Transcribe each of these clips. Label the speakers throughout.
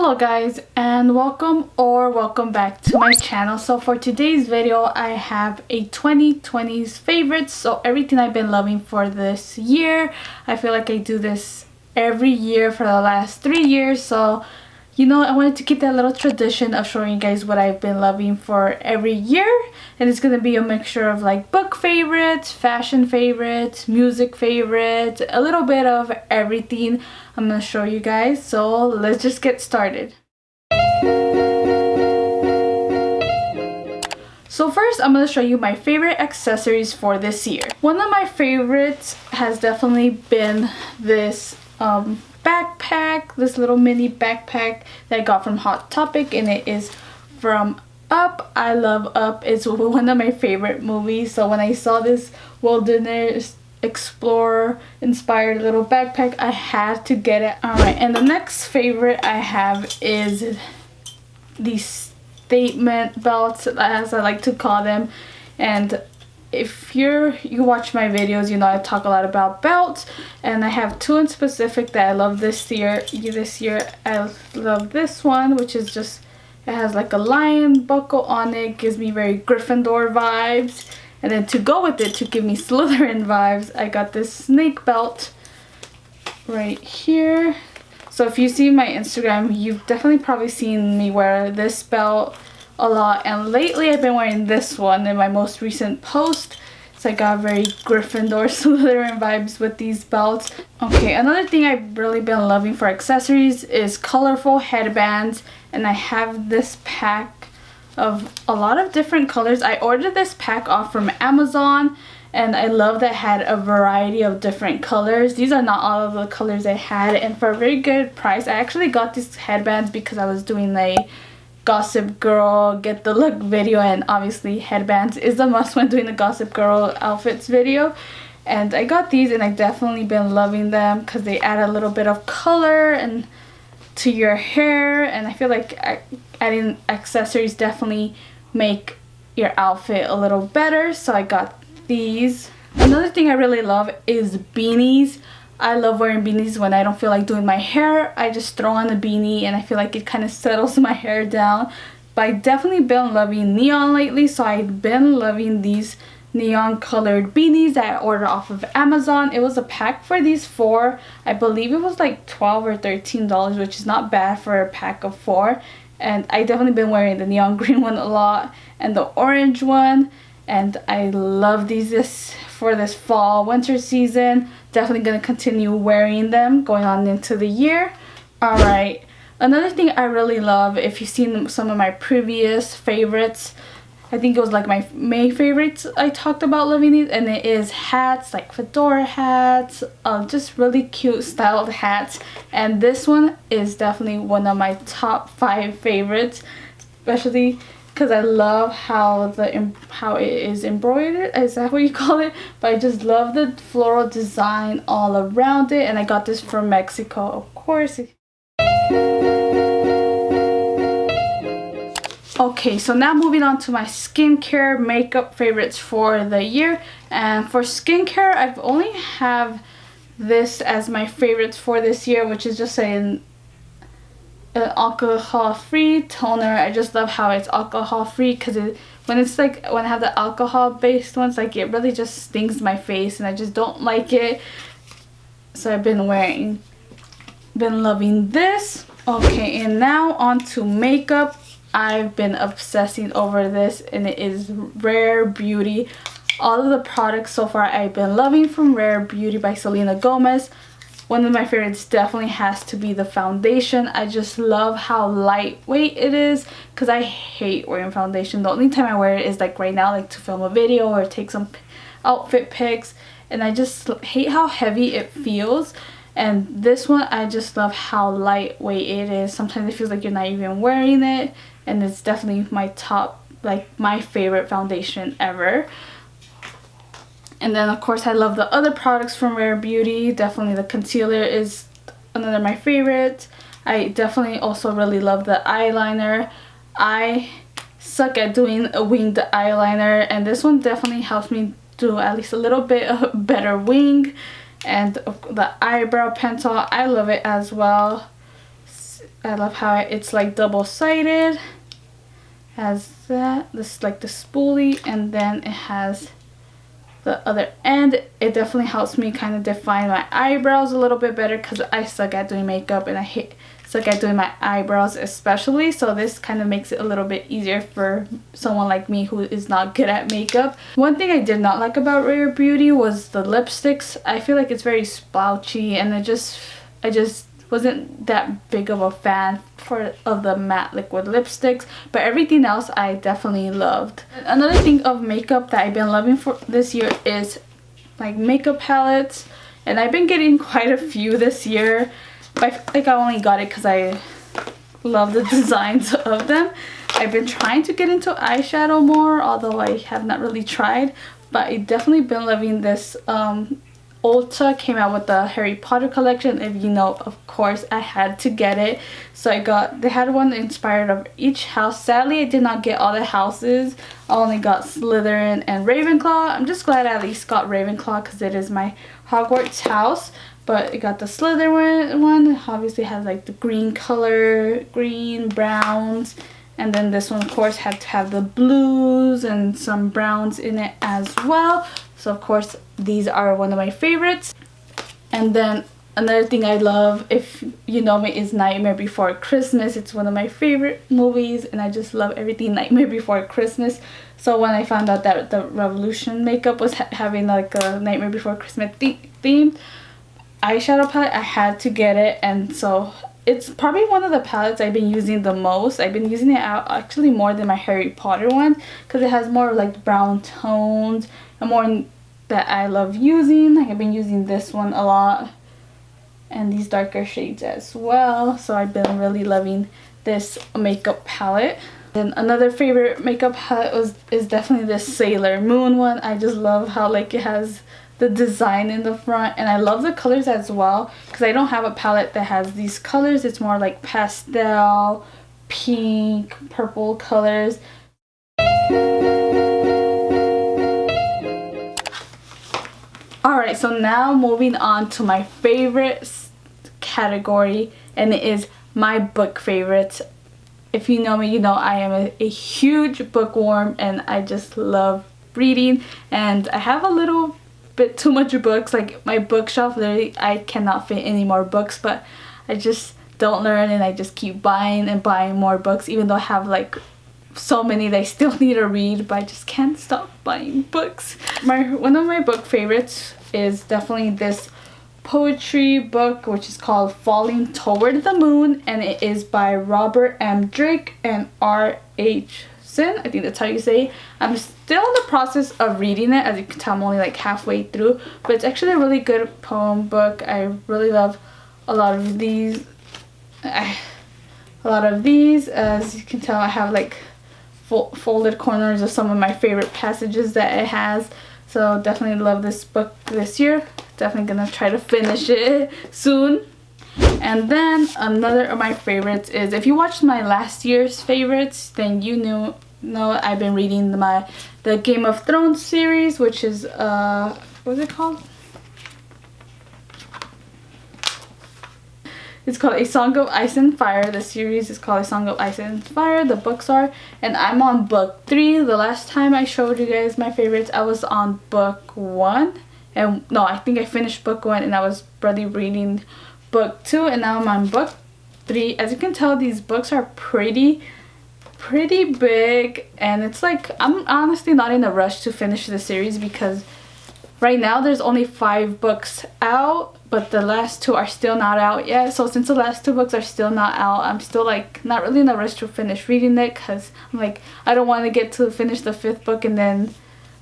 Speaker 1: Hello guys, and welcome back to my channel. So for today's video I have a 2020s favorites, so everything I've been loving for this year. I feel like I do this every year for the last 3 years, so I wanted to keep that little tradition of showing you guys what I've been loving for every year. And it's gonna be a mixture of like book favorites, fashion favorites, music favorites, a little bit of everything I'm gonna show you guys. So let's just get started. So first I'm going to show you my favorite accessories for this year. One of my favorites has definitely been this backpack, this little mini backpack that I got from Hot Topic, and it is from Up. I love Up. It's one of my favorite movies, so when I saw this wilderness explorer inspired little backpack, I had to get it. Alright, and the next favorite I have is these statement belts, as I like to call them. And if you watch my videos, you know I talk a lot about belts, and I have two in specific that I love this year. I love this one, which is just, it has like a lion buckle on it, gives me very Gryffindor vibes. And then to go with it, to give me Slytherin vibes, I got this snake belt right here. So if you see my Instagram, you've definitely probably seen me wear this belt a lot, and lately I've been wearing this one in my most recent post. So I got very Gryffindor Slytherin vibes with these belts. Okay, another thing I've really been loving for accessories is colorful headbands, and I have this pack of a lot of different colors. I ordered this pack off from Amazon, and I love that it had a variety of different colors. These are not all of the colors I had, and for a very good price. I actually got these headbands because I was doing a Gossip Girl get the look video, and obviously headbands is a must when doing the Gossip Girl outfits video. And I got these, and I've definitely been loving them because they add a little bit of color and to your hair, and I feel like adding accessories definitely make your outfit a little better. So I got these. Another thing I really love is beanies. I love wearing beanies when I don't feel like doing my hair. I just throw on a beanie and I feel like it kind of settles my hair down. But I've definitely been loving neon lately, so I've been loving these neon colored beanies that I ordered off of Amazon. It was a pack for these 4. I believe it was like $12 or $13, which is not bad for a pack of 4. And I definitely been wearing the neon green one a lot and the orange one. And I love these for this fall winter season. Definitely gonna continue wearing them going on into the year. Alright, another thing I really love, if you've seen some of my previous favorites, I think it was like my May favorites, I talked about loving these, and it is hats, like fedora hats, just really cute styled hats. And this one is definitely one of my top 5 favorites, especially because I love how it is embroidered. Is that what you call it? But I just love the floral design all around it, and I got this from Mexico, of course. Okay, so now moving on to my skincare makeup favorites for the year. And for skincare, I've only have this as my favorites for this year, which is just an alcohol-free toner. I just love how it's alcohol-free, because when I have the alcohol-based ones, like it really just stings my face and I just don't like it. So I've been loving this. Okay, and now on to makeup. I've been obsessing over this, and it is Rare Beauty. All of the products so far I've been loving from Rare Beauty by Selena Gomez. One of my favorites definitely has to be the foundation. I just love how lightweight it is, because I hate wearing foundation. The only time I wear it is like right now, like to film a video or take some outfit pics, and I just hate how heavy it feels. And this one, I just love how lightweight it is. Sometimes it feels like you're not even wearing it, and it's definitely my top, like my favorite foundation ever. And then of course I love the other products from Rare Beauty. Definitely the concealer is another of my favorites. I definitely also really love the eyeliner. I suck at doing a winged eyeliner, and this one definitely helps me do at least a little bit of better wing. And the eyebrow pencil, I love it as well. I love how it's like double-sided. Has this like the spoolie, and then it has the other end. It definitely helps me kind of define my eyebrows a little bit better because I suck at doing makeup and I suck at doing my eyebrows especially, so this kind of makes it a little bit easier for someone like me who is not good at makeup. One thing I did not like about Rare Beauty was the lipsticks. I feel like it's very splotchy, and I just wasn't that big of a fan of the matte liquid lipsticks, but everything else I definitely loved. Another thing of makeup that I've been loving for this year is like makeup palettes, and I've been getting quite a few this year. I feel like I only got it because I love the designs of them. I've been trying to get into eyeshadow more, although I have not really tried, but I've definitely been loving this. Ulta came out with the Harry Potter collection. If you know, of course I had to get it. So they had one inspired of each house. Sadly, I did not get all the houses. I only got Slytherin and Ravenclaw. I'm just glad I at least got Ravenclaw because it is my Hogwarts house. But it got the Slytherin one. It obviously has like the green color, green, browns. And then this one, of course, had to have the blues and some browns in it as well. So, of course, these are one of my favorites. And then another thing I love, if you know me, is Nightmare Before Christmas. It's one of my favorite movies, and I just love everything Nightmare Before Christmas. So when I found out that the Revolution makeup was having like a Nightmare Before Christmas theme eyeshadow palette, I had to get it. And so it's probably one of the palettes I've been using the most. I've been using it out actually more than my Harry Potter one because it has more like brown tones and more that I love using. I've been using this one a lot and these darker shades as well. So I've been really loving this makeup palette. Then another favorite makeup palette is definitely this Sailor Moon one. I just love how like it has the design in the front, and I love the colors as well because I don't have a palette that has these colors. It's more like pastel, pink, purple colors. Alright, so now moving on to my favorite category, and it is my book favorites. If you know me, you know I am a huge bookworm and I just love reading, and I have a little bit too much books. Like my bookshelf, literally I cannot fit any more books, but I just don't learn and I just keep buying and buying more books, even though I have like so many that I still need to read, but I just can't stop buying books. One of my book favorites is definitely this poetry book, which is called Falling Toward the Moon, and it is by Robert M. Drake and R.H. Sin. I think that's how you say it. I'm still in the process of reading it. As you can tell, I'm only like halfway through, but it's actually a really good poem book. I really love a lot of these. As you can tell, I have like folded corners of some of my favorite passages that it has. So definitely love this book this year. Definitely gonna try to finish it soon. And then another of my favorites is, if you watched my last year's favorites, then you know I've been reading the Game of Thrones series, which is what's it called? It's called A Song of Ice and Fire. The series is called A Song of Ice and Fire. The books are, and I'm on book 3. The last time I showed you guys my favorites, I was on book 1. And no, I think I finished book 1 and I was barely reading book 2, and now I'm on book 3. As you can tell, these books are pretty big, and it's like I'm honestly not in a rush to finish the series because right now there's only 5 books out, but the last 2 are still not out yet. So since the last 2 books are still not out, I'm still like not really in a rush to finish reading it because I'm like, I don't want to get to finish the 5th book and then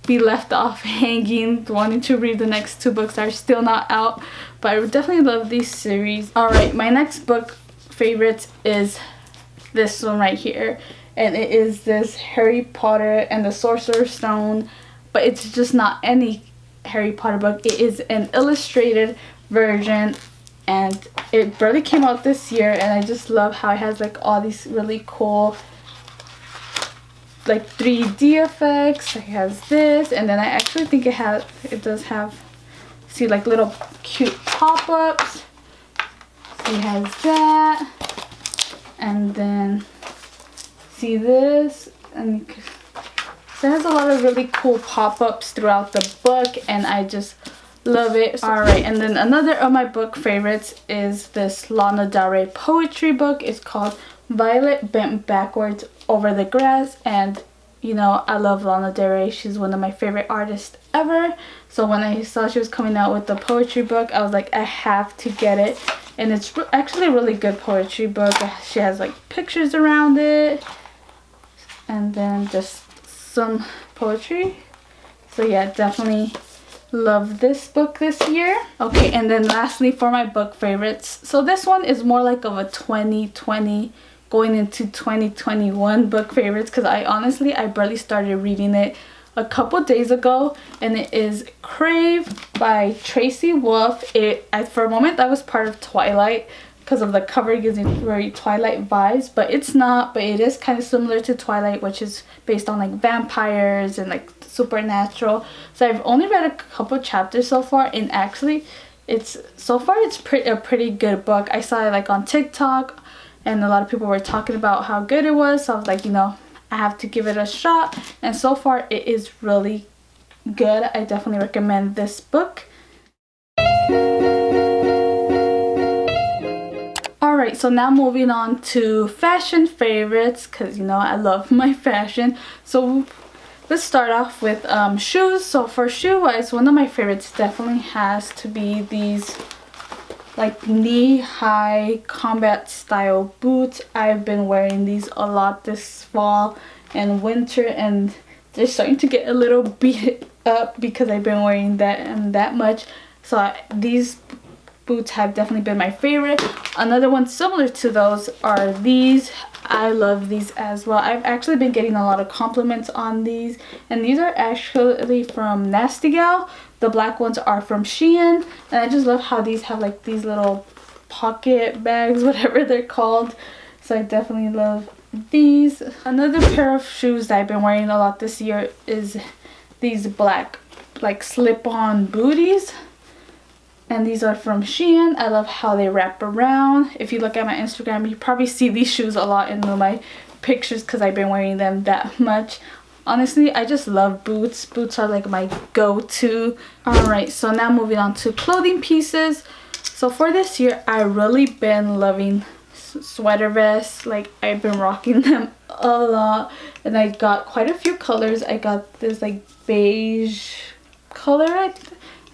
Speaker 1: be left off hanging wanting to read the next 2 books that are still not out. But I definitely love these series. Alright, my next book favorite is this one right here, and it is this Harry Potter and the Sorcerer's Stone, but it's just not any Harry Potter book. It is an illustrated version, and it barely came out this year, and I just love how it has like all these really cool like 3D effects. It has this, and then I actually think it does have, see, like little cute pop-ups. So it has that, And then see this, and so it has a lot of really cool pop-ups throughout the book, and I just love it. Alright, and then another of my book favorites is this Lana Del Rey poetry book. It's called Violet Bent Backwards Over the Grass, and you know, I love Lana Del Rey. She's one of my favorite artists ever. So when I saw she was coming out with the poetry book, I was like, I have to get it. And it's actually a really good poetry book. She has like pictures around it, and then just some poetry. So yeah, definitely love this book this year. Okay, and then lastly for my book favorites. So this one is more like of a 2020 going into 2021 book favorites, because I barely started reading it a couple days ago, and it is Crave by Tracy Wolff. For a moment that was part of Twilight because of the cover, gives me very Twilight vibes, but it's not. But it is kind of similar to Twilight, which is based on like vampires and like supernatural. So I've only read a couple chapters so far, and actually it's a pretty good book. I saw it like on TikTok, and a lot of people were talking about how good it was, so I was like, you know, I have to give it a shot, and so far it is really good. I definitely recommend this book. Alright, so now moving on to fashion favorites, because you know I love my fashion. So let's start off with shoes. So for shoe wise, one of my favorites definitely has to be these like knee-high combat style boots. I've been wearing these a lot this fall and winter, and they're starting to get a little beat up because I've been wearing that much. So these boots have definitely been my favorite. Another one similar to those are these. I love these as well. I've actually been getting a lot of compliments on these, and these are actually from Nasty Gal. The black ones are from Shein, and I just love how these have like these little pocket bags, whatever they're called. So I definitely love these. Another pair of shoes that I've been wearing a lot this year is these black like slip-on booties, and these are from Shein. I love how they wrap around. If you look at my Instagram, you probably see these shoes a lot in my pictures because I've been wearing them that much. Honestly, I just love boots. Boots are like my go-to. Alright, so now moving on to clothing pieces. So for this year, I really been loving sweater vests. Like, I've been rocking them a lot, and I got quite a few colors. I got this like beige color,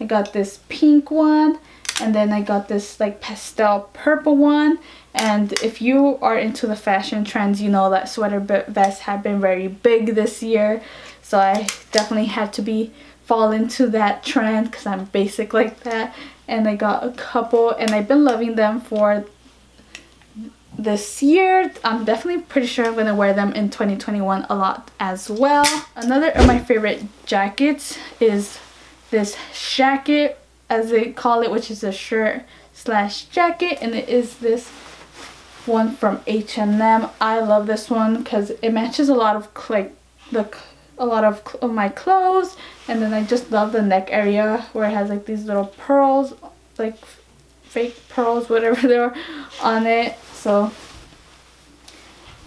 Speaker 1: I got this pink one, and then I got this like pastel purple one. And if you are into the fashion trends, you know that sweater vests have been very big this year. So I definitely had to fall into that trend because I'm basic like that. And I got a couple, and I've been loving them for this year. I'm definitely pretty sure I'm going to wear them in 2021 a lot as well. Another of my favorite jackets is this shacket, as they call it, which is a shirt slash jacket, and it is this one from H&M. I love this one because it matches a lot of my clothes, and then I just love the neck area where it has like these little pearls, like fake pearls, whatever they are, on it. So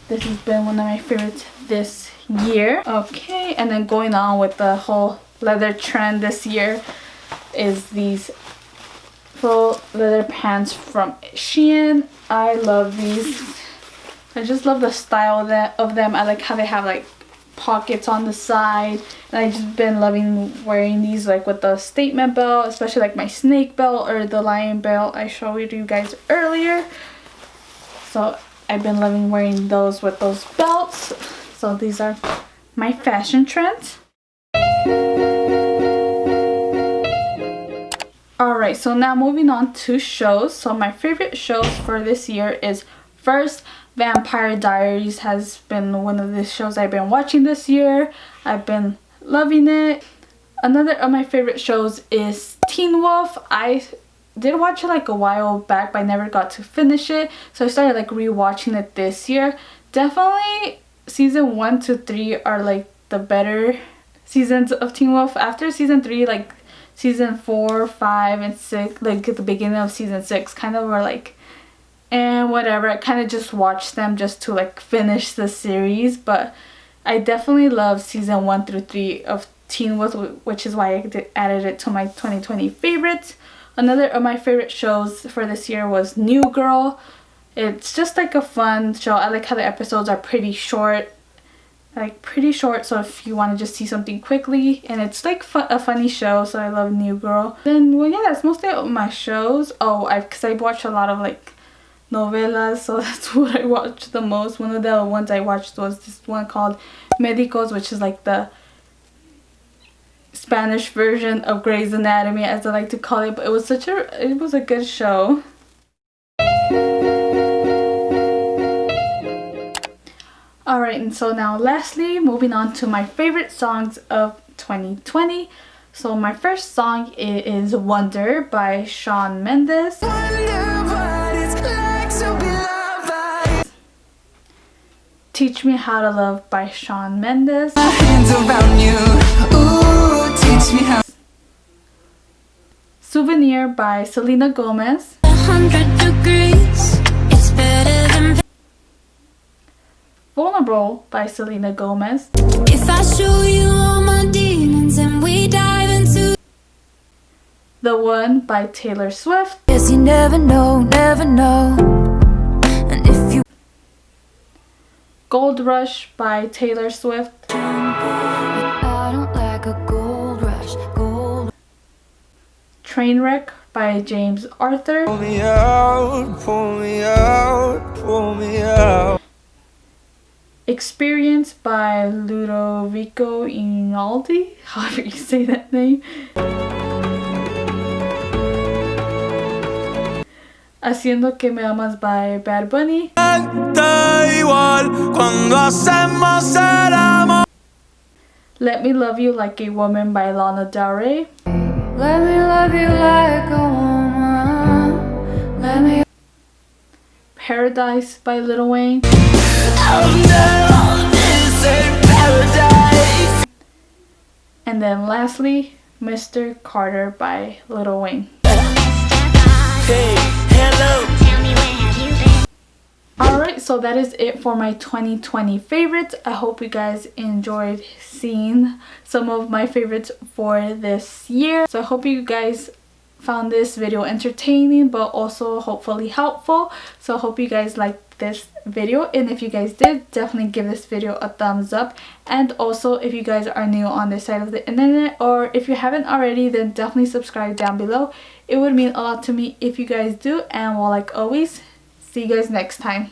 Speaker 1: this has been one of my favorites this year. Okay, and then going on with the whole leather trend this year is these full leather pants from Shein. I love these. I just love the style of them. I like how they have like pockets on the side, and I just been loving wearing these like with the statement belt, especially like my snake belt or the lion belt I showed you guys earlier. So I've been loving wearing those with those belts. So these are my fashion trends. Alright, so now moving on to shows. So my favorite shows for this year is first, Vampire Diaries has been one of the shows I've been watching this year. I've been loving it. Another of my favorite shows is Teen Wolf. I did watch it like a while back, but I never got to finish it. So I started like rewatching it this year. Definitely season 1 to 3 are like the better seasons of Teen Wolf. After season 3, like season 4, 5, and 6, like at the beginning of season 6, kind of were like and whatever. I kind of just watched them just to like finish the series, but I definitely love season 1 through 3 of Teen Wolf, which is why I added it to my 2020 favorites. Another of my favorite shows for this year was New Girl. It's just like a fun show. I like how the episodes are pretty short. So if you want to just see something quickly, and it's like a funny show, so I love New Girl. Then, well, yeah, that's mostly all my shows. Oh, because I watch a lot of like novelas, so that's what I watch the most. One of the ones I watched was this one called Médicos, which is like the Spanish version of Grey's Anatomy, as I like to call it. But it was a good show. Alright, and so now lastly, moving on to my favorite songs of 2020. So my first song is Wonder by Shawn Mendes. Teach Me How to Love by Shawn Mendes. Souvenir by Selena Gomez. 100 degrees, it's better than Vulnerable by Selena Gomez. If I show you all my demons and we dive into The One by Taylor Swift. Yes, you never know, never know. And if you Gold Rush by Taylor Swift. I don't like a gold rush, gold. Trainwreck by James Arthur. Pull me out, pull me out, pull me out. Experience by Ludovico Einaudi, however you say that name. Haciendo Que Me Amas by Bad Bunny. Let Me Love You Like a Woman by Lana Del Rey. Let me love you like a woman. Let me Paradise by Lil Wayne. And then lastly, Mr. Carter by Lil Wayne. Hey, hello. Alright, so that is it for my 2020 favorites. I hope you guys enjoyed seeing some of my favorites for this year. So I hope you guys found this video entertaining, but also hopefully helpful. So I hope you guys liked this video, and if you guys did, definitely give this video a thumbs up. And also, if you guys are new on this side of the internet, or if you haven't already, then definitely subscribe down below. It would mean a lot to me if you guys do. And well, like always, see you guys next time.